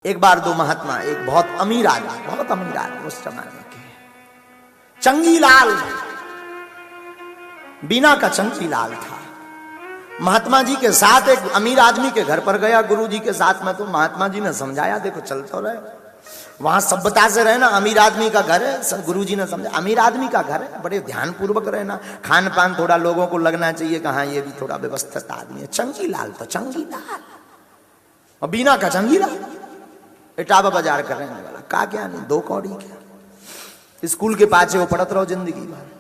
एक बार दो महात्मा, एक बहुत अमीर आदमी उस जमाने के, चंगीलाल, बीना का चंगीलाल था। महात्मा जी के साथ एक अमीर आदमी के घर पर गया गुरु जी के साथ में। तो महात्मा जी ने समझाया, देखो चल तो रहे, वहां सभ्यता से रहना, अमीर आदमी का घर है। सब गुरु जी ने समझा अमीर आदमी का घर है, बड़े ध्यान पूर्वक रहना, खान पान थोड़ा लोगों को लगना चाहिए कहा ये भी थोड़ा व्यवस्थित आदमी है। चंगीलाल तो चंगीलाल और बीना का चंगीलाल, इटावा बाजार कर रहने वाला, का क्या नहीं, दो कौड़ी क्या, स्कूल के पाछे वो पढ़त रहो जिंदगी भर।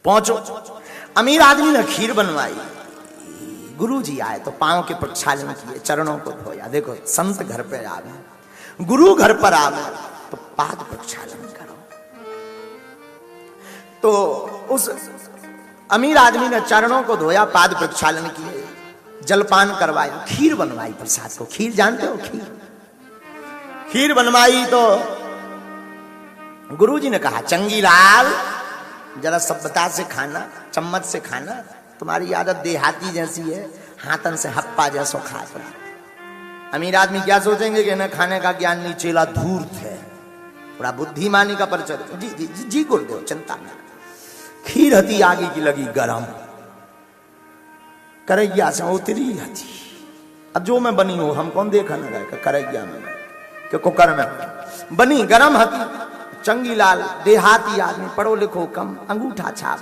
पहुंचो, अमीर आदमी ने खीर बनवाई, गुरु जी आए तो पांव के प्रक्षालन किए, चरणों को धोया। देखो संत घर पे आ गए, गुरु घर पर आ गए तो पाद प्रक्षालन करो। तो उस अमीर आदमी ने चरणों को धोया, पाद प्रक्षालन किए, जलपान करवाया, खीर बनवाई प्रसाद को। खीर जानते हो, खीर बनवाई तो गुरु जी ने कहा चंगीलाल जरा सभ्यता से खाना, चम्मच से खाना, तुम्हारी आदत देहाती जैसी है, हाथन से हप्पा जैसो खाते। अमीर आदमी क्या सोचेंगे कि न खाने का ज्ञान नहीं, चेला धूर्त है, थोड़ा बुद्धिमानी का परिचय। जी जी जी, जी गुरुदेव चिंता न। खीर हती आगे की लगी गरम, करैया से उतरी हती। अब जो मैं बनी हो हम कौन देखा न गए, करैया में कि कुकर में बनी, गरम हती। चंगीलाल देहाती आदमी, पढ़ो लिखो कम, अंगूठा छाप,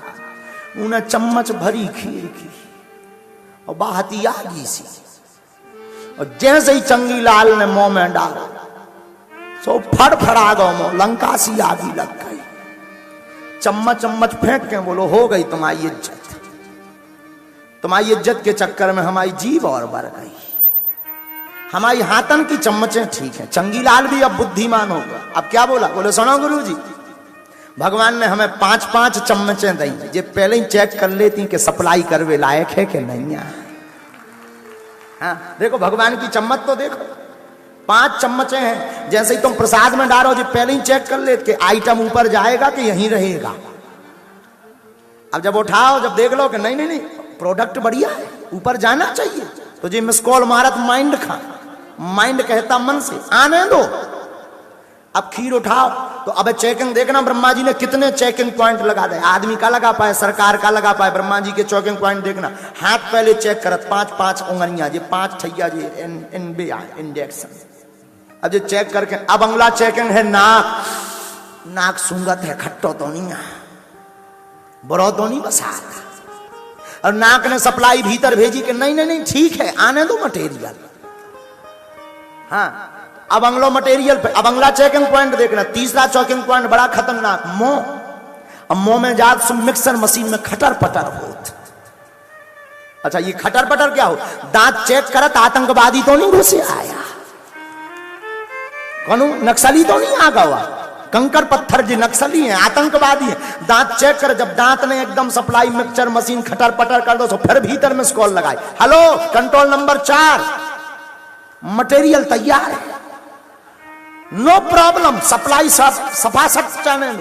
उन्हें चम्मच भरी खीर की और बाहती आगी सी, और जैसे ही चंगीलाल ने मुंह में डाला सो फड़फड़ा गो मुंह, लंका सी आगी लग गई। चम्मच फेंक के बोलो हो गई तुम्हारी इज्जत, तुम्हारी इज्जत के चक्कर में हमारी जीभ और बढ़ गई। हमारी हाथन की चम्मचें ठीक है, चंगीलाल भी अब बुद्धिमान हो गया। अब क्या बोला, बोले सुनो गुरुजी, भगवान ने हमें 5-5 चम्मचें दी, ये पहले ही चेक कर लेती कि सप्लाई करवे लायक है कि नहीं है। हाँ देखो भगवान की चम्मच तो देखो, 5 चम्मचें हैं, जैसे ही तुम प्रसाद में डालो जी पहले ही चेक कर ले कि आइटम ऊपर जाएगा कि यहीं रहेगा। अब जब उठाओ, जब देख लो कि नहीं प्रोडक्ट बढ़िया है, ऊपर जाना चाहिए, तो जी मिस कॉल मारत माइंड खा, माइंड कहता मन से आने दो। अब खीर उठाओ तो अब चेकिंग देखना, ब्रह्मा जी ने कितने चेकिंग पॉइंट लगा दे, आदमी का लगा पाए, सरकार का लगा पाए, ब्रह्मा जी के चेकिंग पॉइंट देखना। हाथ पहले चेक करत, 5-5 उंगलियां, जी 5 ठैया जी इंडेक्स। अब जो चेक करके अब अगला चेकिंग है नाक, नाक सूंगत है, खट्टो तो नहीं, बुरो तो नहीं बसा। और नाक ने सप्लाई भीतर भेजी कि नहीं ठीक है, आने दो मटेरियल। हाँ अब अगलो मटेरियल पे, अब अगला चेकिंग पॉइंट देखना, तीसरा चेकिंग पॉइंट बड़ा खतरनाक, मुंह। अब मुंह में जात मिक्सर मशीन में खटर पटर हो। अच्छा ये खटर पटर क्या हो, दांत चेक करत, आतंकवादी तो नहीं घुसे आया, कौन नक्सली तो नहीं आ गया, कंकर पत्थर जी नक्सली हैं, आतंकवादी हैं। दांत चेक कर, जब दांत ने एकदम सप्लाई मिक्सचर मशीन खटर पटर कर दो तो फिर भीतर में कॉल लगाए, हेलो कंट्रोल नंबर 4, मटेरियल तैयार है, नो प्रॉब्लम, सप्लाई सफा सब चैनल,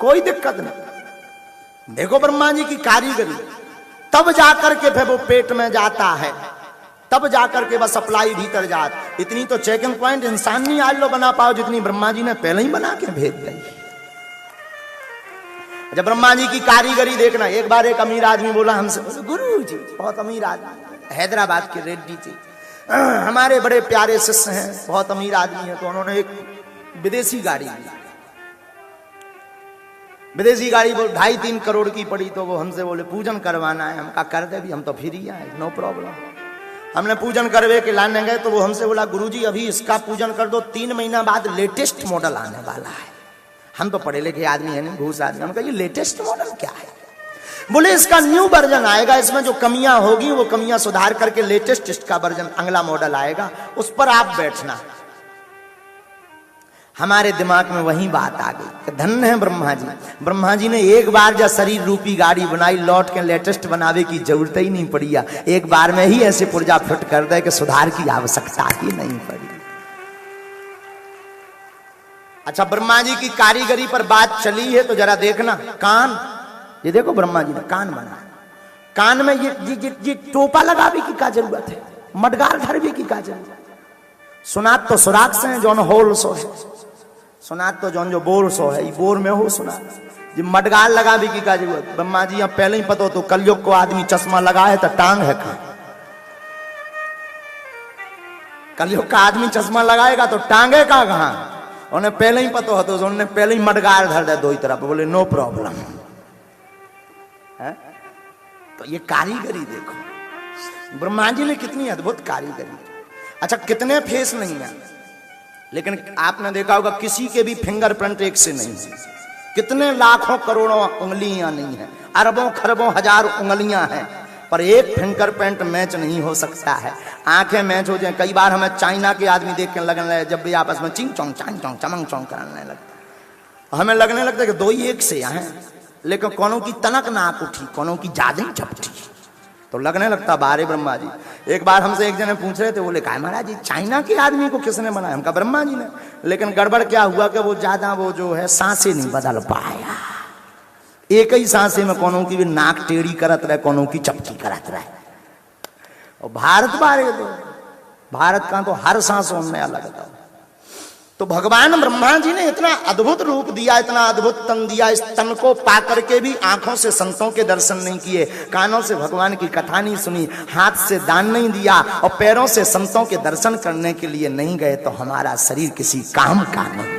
कोई दिक्कत नहीं। देखो ब्रह्मा जी की कारीगरी, तब जाकर के फिर वो पेट में जाता है, तब जाकर के बस सप्लाई भीतर जात। इतनी तो चेकिंग पॉइंट इंसान नहीं आज लो बना पाओ जितनी ब्रह्मा जी ने पहले ही बना के भेज दी। जब ब्रह्मा जी की कारीगरी देखना, एक बार एक अमीर आदमी बोला हमसे, गुरु जी, बहुत अमीर आदमी, हैदराबाद के रेड्डी जी, हमारे बड़े प्यारे शिष्य हैं, बहुत अमीर आदमी है, तो उन्होंने एक विदेशी गाड़ी ली, विदेशी गाड़ी वो 2.5-3 करोड़ की पड़ी, तो वो हमसे बोले पूजन करवाना है। हम कहा कर दे भी, हम तो फ्री आए, नो प्रॉब्लम। हमने पूजन करवे के लाने गए तो वो हमसे बोला गुरुजी अभी इसका पूजन कर दो, 3 महीना बाद लेटेस्ट मॉडल आने वाला है। हम तो पढ़े लिखे आदमी है नहीं, घूस आदमी। हम कहा ये लेटेस्ट मॉडल क्या है? बोले इसका न्यू वर्जन आएगा, इसमें जो कमियां होगी वो कमियां सुधार करके लेटेस्ट इसका वर्जन अगला मॉडल आएगा, उस पर आप बैठना। हमारे दिमाग में वही बात आ गई, धन्य है ब्रह्मा जी, ब्रह्मा जी ने एक बार जब शरीर रूपी गाड़ी बनाई, लौट के लेटेस्ट बनावे की जरूरत ही नहीं पड़ी, एक बार में ही ऐसे पुर्जा फिट कर दे कि सुधार की आवश्यकता ही नहीं पड़ी। अच्छा ब्रह्मा जी की कारीगरी पर बात चली है तो जरा देखना, कान, ये देखो ब्रह्मा जी ने कान बना, कान में ये टोपा लगावे की क्या जरूरत है, मडगाल धरवे की क्या जरूरत है? सुनात तो सुराग से जौन होल सो है, सुनात तो जौन जो बोर सो है, बोर में हो सुना जी मडगाल लगा भी की का जरूरत। ब्रह्मा जी अब पहले ही पता हो तो कलयुग को आदमी चश्मा लगाए तो टांग है का, कलयुग का आदमी चश्मा लगाएगा तो टांगे का कहां, उन्हें पहले ही पता हो तो उन्होंने पहले ही मडगाल धर दे दो तरफ, बोले नो प्रॉब्लम है। तो ये कारीगरी देखो ब्रह्मा जी ने कितनी अद्भुत कारीगरी। अच्छा कितने फेस नहीं है, लेकिन आपने देखा होगा किसी के भी फिंगरप्रिंट एक से नहीं है, कितने लाखों करोड़ों उंगलियां नहीं है, अरबों खरबों हजार उंगलियां हैं, पर एक फिंगरप्रिंट मैच नहीं हो सकता है। आंखें मैच हो जाए, कई बार हमें चाइना के आदमी देख के लगने लगे, जब भी आपस में चिंग चौंग चांग चौंग चमंग चौंग करने लगता, हमें लगने लगता है कि दो ही एक से हैं, लेकिन कोनो की तनक नाक उठी, कोनो की जाजई झपटी, तो लगने लगता बारे ब्रह्मा जी। एक बार हमसे एक जने पूछ रहे थे, बोले कहा महाराज जी चाइना के आदमी को किसने बनाया? हम कहा ब्रह्मा जी ने। लेकिन गड़बड़ क्या हुआ कि वो ज्यादा वो जो है सांसें नहीं बदल पाया, एक ही सांसे में कोनो की भी नाक टेढ़ी करत रहे, कोनो की चपटी करत रहे। और भारत बारे तो भारत का तो हर सांस उनमें अलग था। तो भगवान ब्रह्मा जी ने इतना अद्भुत रूप दिया, इतना अद्भुत तन दिया, इस तन को पाकर के भी आंखों से संतों के दर्शन नहीं किए, कानों से भगवान की कथा नहीं सुनी, हाथ से दान नहीं दिया और पैरों से संतों के दर्शन करने के लिए नहीं गए, तो हमारा शरीर किसी काम का नहीं।